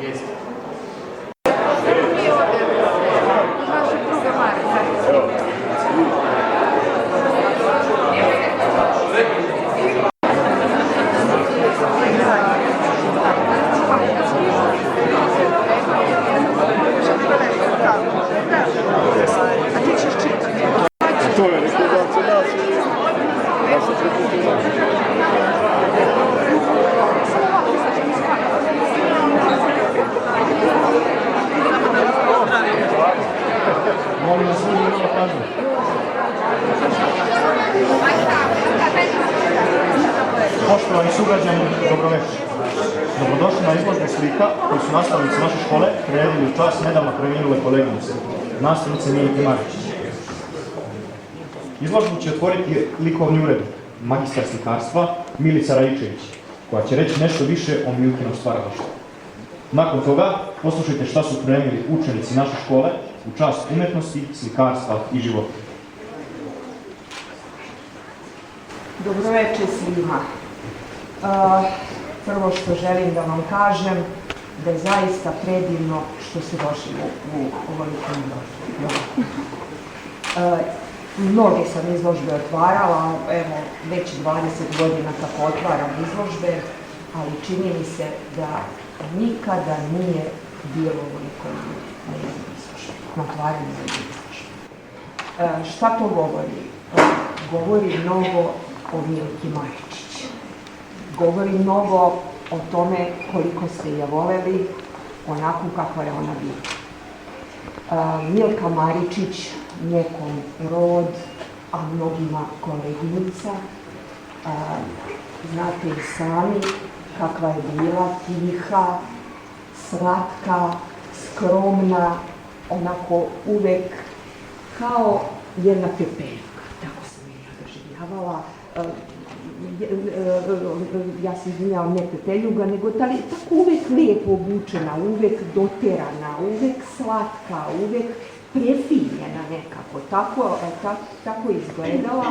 Jeste. To je rekordacija nacije. Da se preputila. Molim vas, ljudi, malo pažnje. Poštovani sugrađani, dobroveče. Dobrodošli na izložbu slika koju su nastavnici naše škole priredili u čast nedavno preminule koleginice, nastavnice Milke Maričić. Izložbu će otvoriti likovni urednik, magistar slikarstva Milica Raičević, koja će reći nešto više o Milkinom stvaralaštvu. Nakon toga poslušajte šta su pripremili učenici naše škole u čast umetnosti, slikarstva i života. Dobroveče svima. Prvo što želim da vam kažem da je zaista predivno što ste došli u ovolikom izložbu. Mnoge sam izložbe otvarala, evo već 20 godina kako otvaram izložbe, ali čini mi se da nikada nije bilo ovoliko ljudi na jednom izložbi, na otvaranju izložbe. Šta to govori? Govori mnogo o Milki Maričić. Govori mnogo o tome koliko ste je voleli, onako kakva je ona bila. Milka Maričić, nekom rod, a mnogima koleginica. Znate i sami kakva je bila, tiha, slatka, skromna, onako uvek kao jedna pepeljuka, tako sam je ja doživljavala. Ja se izvinjavam, ne pepeljuga, nego tako uvek lijepo obučena, uvek doterana, uvek slatka, uvek prefinjena nekako, tako izgledala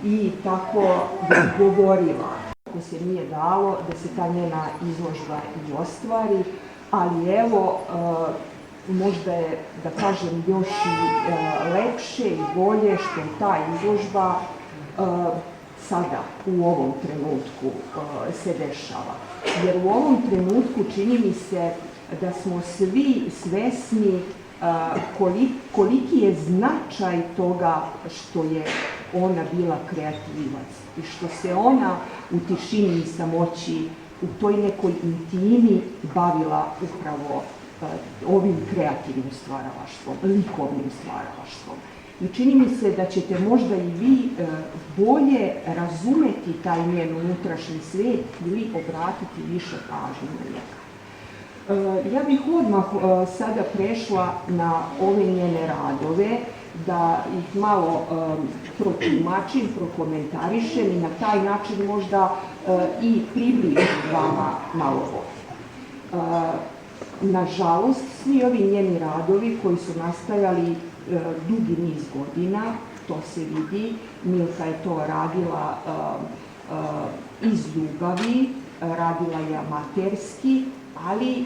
i tako je govorila. Ako se nije dalo da se ta njena izložba i ostvari, ali evo, možda je, da kažem, još i lepše i bolje što je ta izložba sada, u ovom trenutku se dešava. Jer u ovom trenutku čini mi se da smo svi svesni koliki je značaj toga što je ona bila kreativac i što se ona u tišini i samoći, u toj nekoj intimi bavila upravo ovim kreativnim stvaralaštvom, likovnim stvaralaštvom. I čini mi se da ćete možda i vi bolje razumeti taj njen unutrašnji svijet ili obratiti više pažnje na njega. Ja bih odmah sada prešla na ove njene radove, da ih malo protumačim, prokomentarišem i na taj način možda i približim vama malo ovo. Nažalost, svi ovi njeni radovi koji su nastajali dugi niz godina, to se vidi, Milka je to radila iz ljubavi, radila je amaterski, ali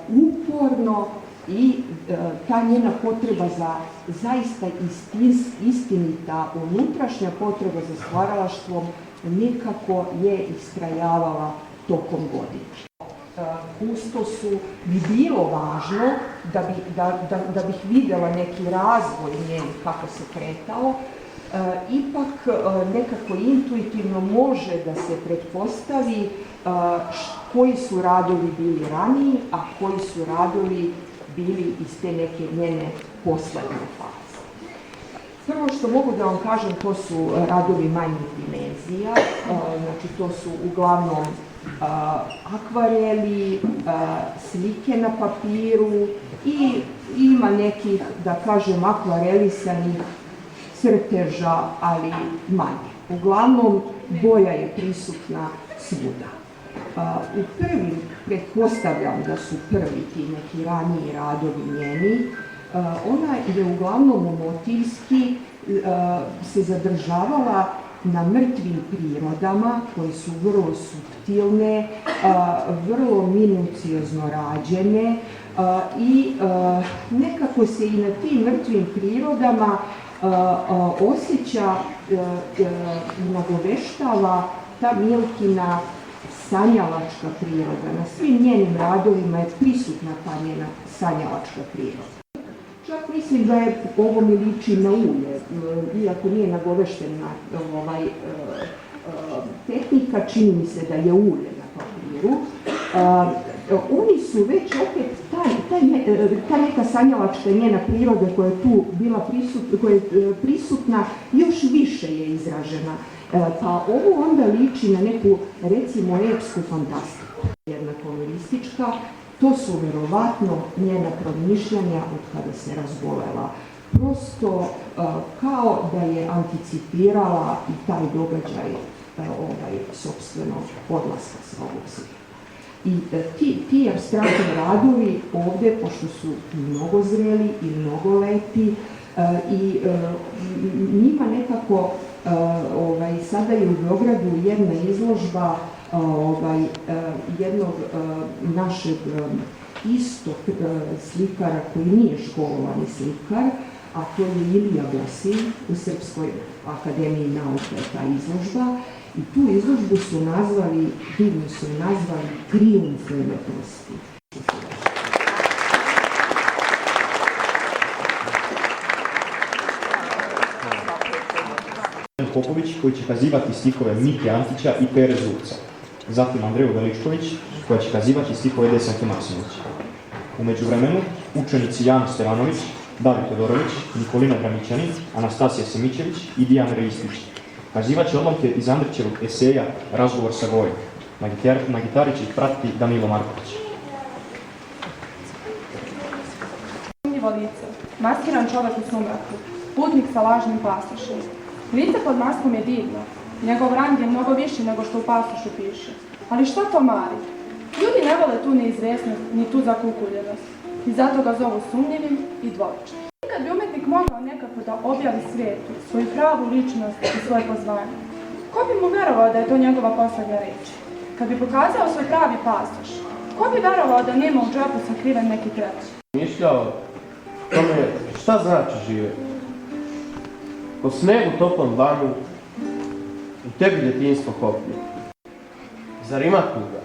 uporno i ta njena potreba za zaista istinita unutrašnja potreba za stvaralaštvom nekako je istrajavala tokom godina. Kustosu bi bilo važno da bih vidjela neki razvoj njen kako se kretao, ipak nekako intuitivno može da se pretpostavi koji su radovi bili raniji, a koji su radovi bili iz te neke njene poslednje faze. Prvo što mogu da vam kažem, to su radovi manjih dimenzija, znači to su uglavnom akvareli, slike na papiru i ima nekih, da kažem, akvarelisanih crteža, ali manje. Uglavnom, boja je prisutna svuda. U prvim, pretpostavljam da su prvi ti neki raniji radovi njeni, ona je uglavnom motivski se zadržavala na mrtvim prirodama koje su vrlo suptilne, vrlo minuciozno rađene i nekako se i na tim mrtvim prirodama osjeća i nagoveštava ta Milkina sanjalačka priroda. Na svim njenim radovima je prisutna ta njena sanjalačka priroda. Čak mislim da je ovo mi liči na ulje, iako nije nagoveštena tehnika, čini mi se da je ulje na papiru. Oni su već opet, ta neka sanjalačka njena priroda koja je tu bila prisutna, još više je izražena. Pa ovo onda liči na neku, recimo, epsku fantastiku. Jedna koloristička, to su verovatno njena promišljanja od kada se razbolela. Prosto kao da je anticipirala i taj događaj sopstvenog odlaska sa ovog svijeta. I ti apstraktni radovi ovdje, pošto su mnogo zreli i mnogo lepi, i njima nekako sada je u Beogradu jedna izložba jednog našeg istog slikara koji nije školovani slikar, a to je Ilija Gosin, u Srpskoj akademiji nauka je ta izložba. I tu izložbu su nazvali, divno su je nazvali, Trijumf umetnosti. Popović koji će kazivati stihove Mike Antića i Pere Zubca. Zatim Andreju Veličković koja će kazivati stihove Desanke Maksimović. U međuvremenu učenici Jano Stevanović, David Todorović, Nikolina Gramićanin, Anastasija Semićević i Dijana Reistić kazivat će odlomke iz Andrićevog eseja Razgovor sa Gojom. Na gitari će ih pratiti Danilo Marković. Sumnjivo lice, maskiran čovjek u sumraku, putnik sa lažnim pasošem. Lice pod maskom je divno, njegov rang je mnogo viši nego što u pasošu piše. Ali šta to mari? Ljudi ne vole tu neizvjesnost, ni tu zakukuljenost. I zato ga zovu sumnjivim i dvoličnim. Kad bi umetnik mogao nekako da objavi svijetu svoju pravu ličnost i svoje pozvanje, ko bi mu verovao da je to njegova posljednja reč? Kad bi pokazao svoj pravi pasoš, ko bi verovao da nema u džepu sakriven neki treći? Mišljao tome šta znači živjeti. Po snegu toplom dlanu, u tebi djetinjstvo koplje. Zar ima tuga?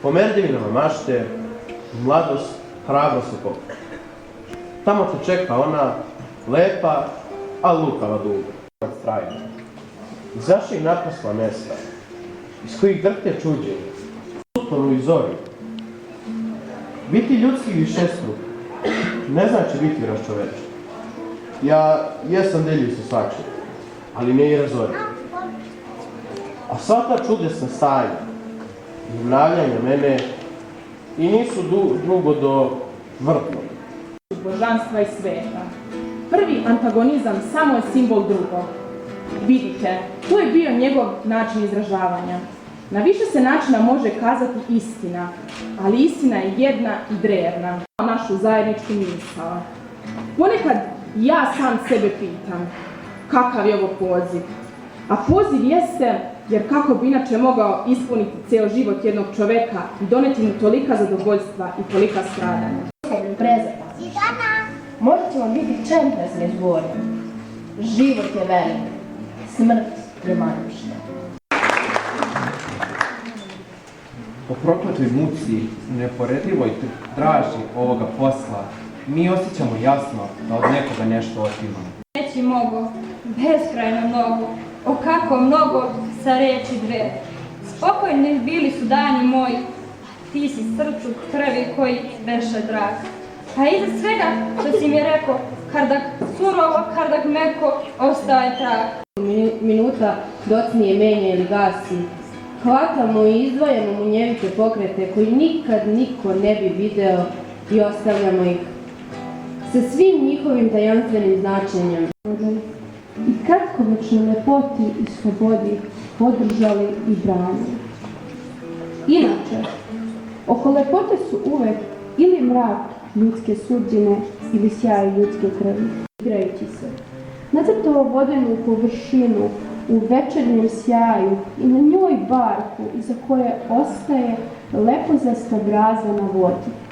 Po merdevinama mašte, mladost, hrabrost u pokoju. Tamo te čeka ona, lepa, a lukava duga. Strajna. Iz vaših naposla mesta, iz kojih drhte čuđenje, sutonu i zori. Biti ljudski višestruk ne znači biti raščovečen. Ja jesam deljiv sa svačim, ali ne i razoren. A sva ta čudesna stanja i obnavljanja mene i nisu drugo do vrtnog. Božanstva i sveta. Prvi antagonizam samo je simbol drugog. Vidite, to je bio njegov način izražavanja. Na više se načina može kazati istina, ali istina je jedna i drevna. Našu zajedničku misao. Ponekad ja sam sebe pitam, kakav je ovo poziv? A poziv jeste, jer kako bi inače mogao ispuniti ceo život jednog čoveka i doneti mu tolika zadovoljstva i tolika stradanja. Možete vam biti čempe s izborjem. Život je velik, smrt je manjušna. Po prokletoj muci, neporedivoj draži ovoga posla, mi osjećamo jasno da od nekoga nešto otimamo. Reći mogu, beskrajno mnogo, o kako mnogo sa reči dve. Spokojni bili su dani moji, ti si srcu krvi koji beše drag. A iza svega što si mi rekao, kardak surovo, kardak meko, ostaje trag. Minuta docnije menja ili gasi. Hvatamo i izdvajamo munjevite pokrete koji nikad niko ne bi video i ostavljamo ih sa svim njihovim tajanstvenim značenjem. I kratkovečno lepoti i slobodi podržali i branili. Inače, oko lepote su uvek ili mrak ljudske sudbine ili sjaj ljudske krvi. Igrajući se, Nacrtao vodenu površinu u večernjem sjaju i na njoj barku iza koje ostaje lepozasta braza na vodi.